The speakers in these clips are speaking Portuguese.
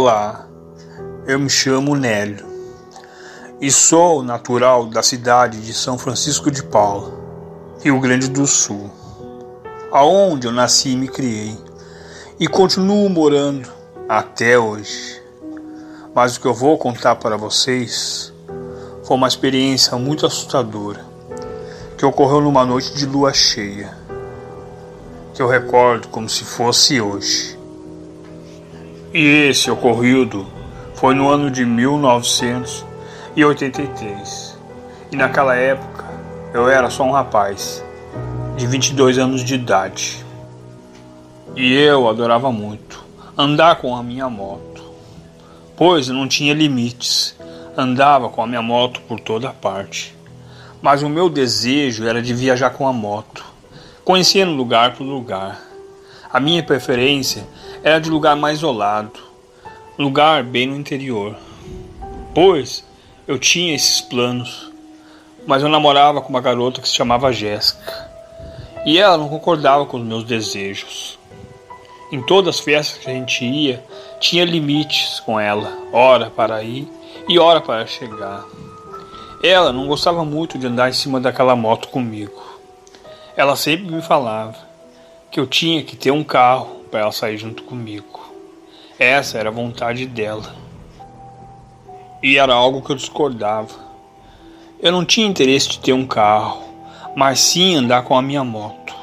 Olá, eu me chamo Nélio e sou natural da cidade de São Francisco de Paula, Rio Grande do Sul, aonde eu nasci e me criei e continuo morando até hoje. Mas o que eu vou contar para vocês foi uma experiência muito assustadora que ocorreu numa noite de lua cheia, que eu recordo como se fosse hoje. E esse ocorrido foi no ano de 1983. E naquela época eu era só um rapaz de 22 anos de idade. E eu adorava muito andar com a minha moto, pois não tinha limites. Andava com a minha moto por toda parte. Mas o meu desejo era de viajar com a moto, conhecendo lugar por lugar. A minha preferência era de lugar mais isolado, lugar bem no interior, pois eu tinha esses planos, mas eu namorava com uma garota que se chamava Jéssica, e ela não concordava com os meus desejos. Em todas as festas que a gente ia, tinha limites com ela, hora para ir e hora para chegar. Ela não gostava muito de andar em cima daquela moto comigo. Ela sempre me falava que eu tinha que ter um carro para ela sair junto comigo. Essa era a vontade dela. E era algo que eu discordava. Eu não tinha interesse de ter um carro, mas sim andar com a minha moto.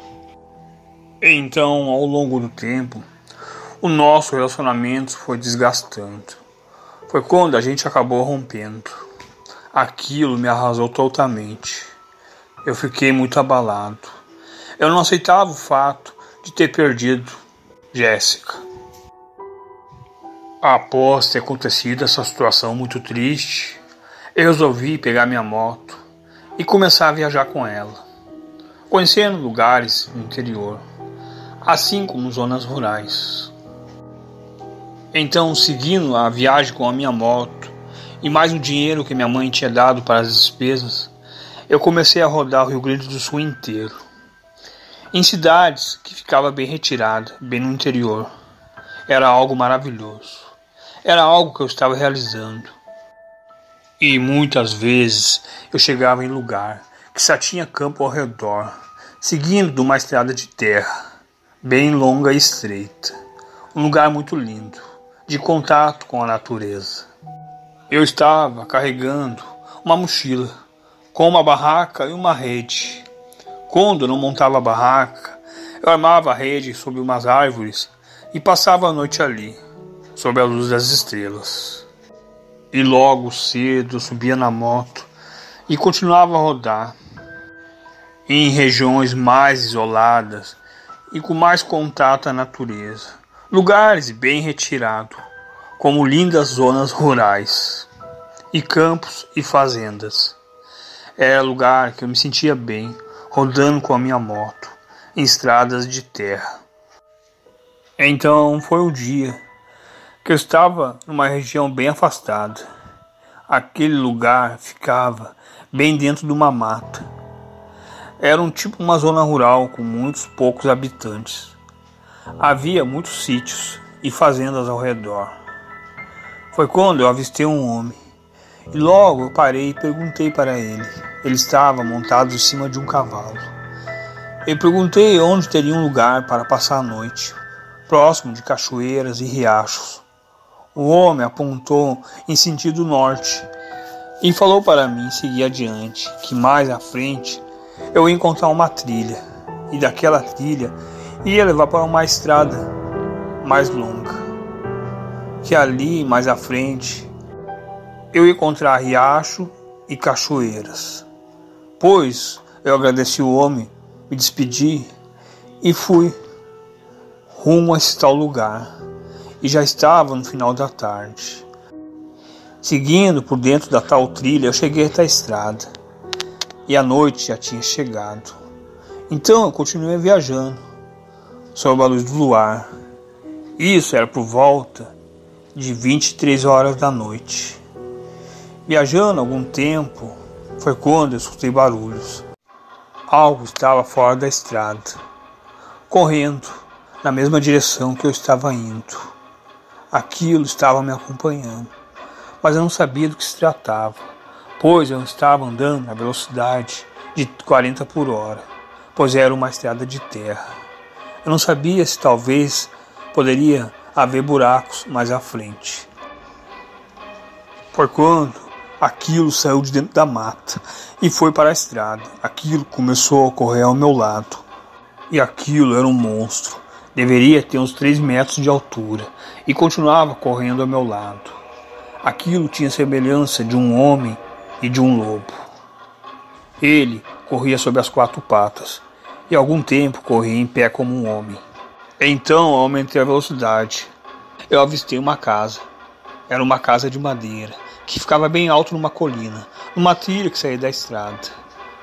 Então, ao longo do tempo, o nosso relacionamento foi desgastando. Foi quando a gente acabou rompendo. Aquilo me arrasou totalmente. Eu fiquei muito abalado. Eu não aceitava o fato de ter perdido Jéssica. Após ter acontecido essa situação muito triste, eu resolvi pegar minha moto e começar a viajar com ela, conhecendo lugares no interior, assim como zonas rurais. Então, seguindo a viagem com a minha moto e mais o dinheiro que minha mãe tinha dado para as despesas, eu comecei a rodar o Rio Grande do Sul inteiro, em cidades que ficavam bem retiradas, bem no interior. Era algo maravilhoso. Era algo que eu estava realizando. E muitas vezes eu chegava em lugar que só tinha campo ao redor, seguindo uma estrada de terra, bem longa e estreita. Um lugar muito lindo, de contato com a natureza. Eu estava carregando uma mochila, com uma barraca e uma rede. Quando eu não montava a barraca, eu armava a rede sob umas árvores e passava a noite ali, sob a luz das estrelas. E logo cedo eu subia na moto e continuava a rodar em regiões mais isoladas e com mais contato à natureza. Lugares bem retirados, como lindas zonas rurais e campos e fazendas. Era lugar que eu me sentia bem, rodando com a minha moto, em estradas de terra. Então foi um dia que eu estava numa região bem afastada. Aquele lugar ficava bem dentro de uma mata. Era uma zona rural com muitos poucos habitantes. Havia muitos sítios e fazendas ao redor. Foi quando eu avistei um homem. E logo eu parei e perguntei para ele. Ele estava montado em cima de um cavalo. Eu perguntei onde teria um lugar para passar a noite, próximo de cachoeiras e riachos. O homem apontou em sentido norte e falou para mim seguir adiante, que mais à frente eu ia encontrar uma trilha, e daquela trilha ia levar para uma estrada mais longa, que ali mais à frente eu ia encontrar riacho e cachoeiras. Pois eu agradeci o homem, me despedi e fui rumo a esse tal lugar. E já estava no final da tarde. Seguindo por dentro da tal trilha, eu cheguei até a estrada. E a noite já tinha chegado. Então eu continuei viajando, sob a luz do luar. Isso era por volta de 23 horas da noite. Viajando algum tempo, foi quando eu escutei barulhos. Algo estava fora da estrada, correndo na mesma direção que eu estava indo. Aquilo estava me acompanhando, mas eu não sabia do que se tratava, pois eu estava andando na velocidade de 40 por hora, pois era uma estrada de terra. Eu não sabia se talvez poderia haver buracos mais à frente. Foi quando aquilo saiu de dentro da mata e foi para a estrada. Aquilo começou a correr ao meu lado. E aquilo era um monstro. Deveria ter uns 3 metros de altura e continuava correndo ao meu lado. Aquilo tinha semelhança de um homem e de um lobo. Ele corria sobre as 4 patas e algum tempo corria em pé como um homem. Então eu aumentei a velocidade. Eu avistei uma casa. Era uma casa de madeira que ficava bem alto numa colina, numa trilha que saía da estrada.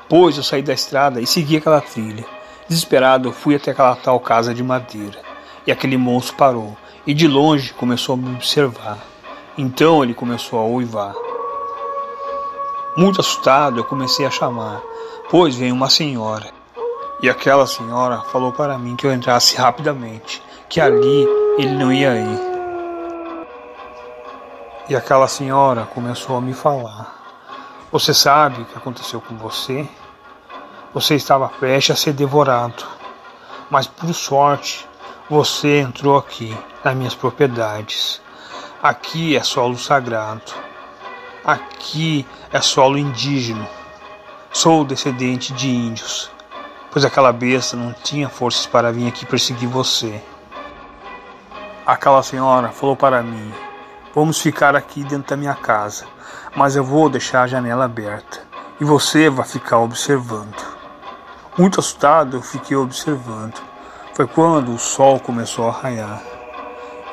Pois eu saí da estrada e segui aquela trilha. Desesperado, eu fui até aquela tal casa de madeira. E aquele monstro parou e de longe começou a me observar. Então ele começou a uivar. Muito assustado, eu comecei a chamar, pois veio uma senhora. E aquela senhora falou para mim que eu entrasse rapidamente, que ali ele não ia ir. E aquela senhora começou a me falar. Você sabe o que aconteceu com você? Você estava prestes a ser devorado, mas por sorte você entrou aqui, nas minhas propriedades. Aqui é solo sagrado. Aqui é solo indígena. Sou descendente de índios, pois aquela besta não tinha forças para vir aqui perseguir você. Aquela senhora falou para mim: vamos ficar aqui dentro da minha casa, mas eu vou deixar a janela aberta e você vai ficar observando. Muito assustado, eu fiquei observando. Foi quando o sol começou a raiar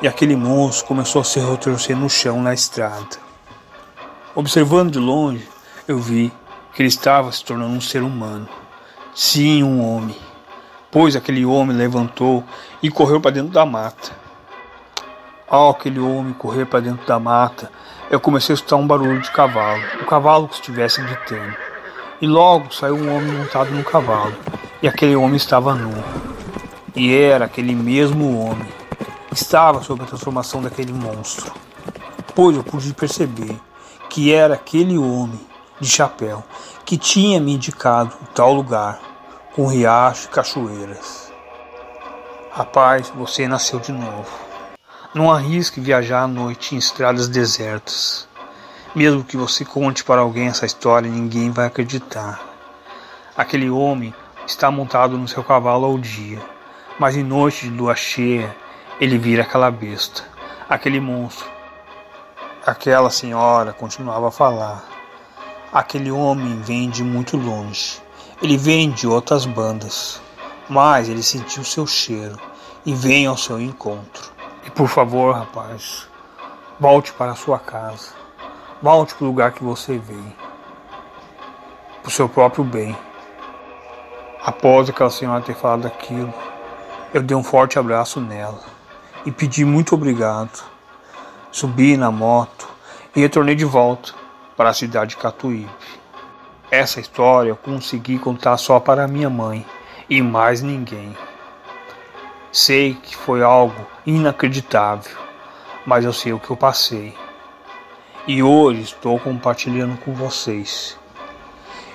e aquele monstro começou a se retorcer no chão na estrada. Observando de longe, eu vi que ele estava se tornando um ser humano. Sim, um homem. Pois aquele homem levantou e correu para dentro da mata. Ao aquele homem correr para dentro da mata, eu comecei a escutar um barulho de cavalo. O cavalo que estivesse gritando. E logo saiu um homem montado no cavalo. E aquele homem estava nu. E era aquele mesmo homem que estava sob a transformação daquele monstro. Pois eu pude perceber que era aquele homem de chapéu que tinha me indicado o tal lugar, com riacho e cachoeiras. Rapaz, você nasceu de novo. Não arrisque viajar à noite em estradas desertas. Mesmo que você conte para alguém essa história, ninguém vai acreditar. Aquele homem está montado no seu cavalo ao dia, mas em noite de lua cheia, ele vira aquela besta, aquele monstro. Aquela senhora continuava a falar. Aquele homem vem de muito longe. Ele vem de outras bandas, mas ele sentiu seu cheiro e vem ao seu encontro. E por favor, rapaz, volte para a sua casa. Volte para o lugar que você veio, para o seu próprio bem. Após aquela senhora ter falado aquilo, eu dei um forte abraço nela e pedi muito obrigado. Subi na moto e retornei de volta para a cidade de Catuípe. Essa história eu consegui contar só para minha mãe e mais ninguém. Sei que foi algo inacreditável, mas eu sei o que eu passei. E hoje estou compartilhando com vocês.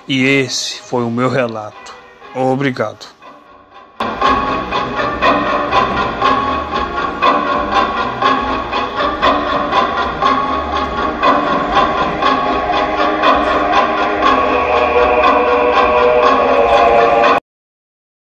E esse foi o meu relato. Obrigado.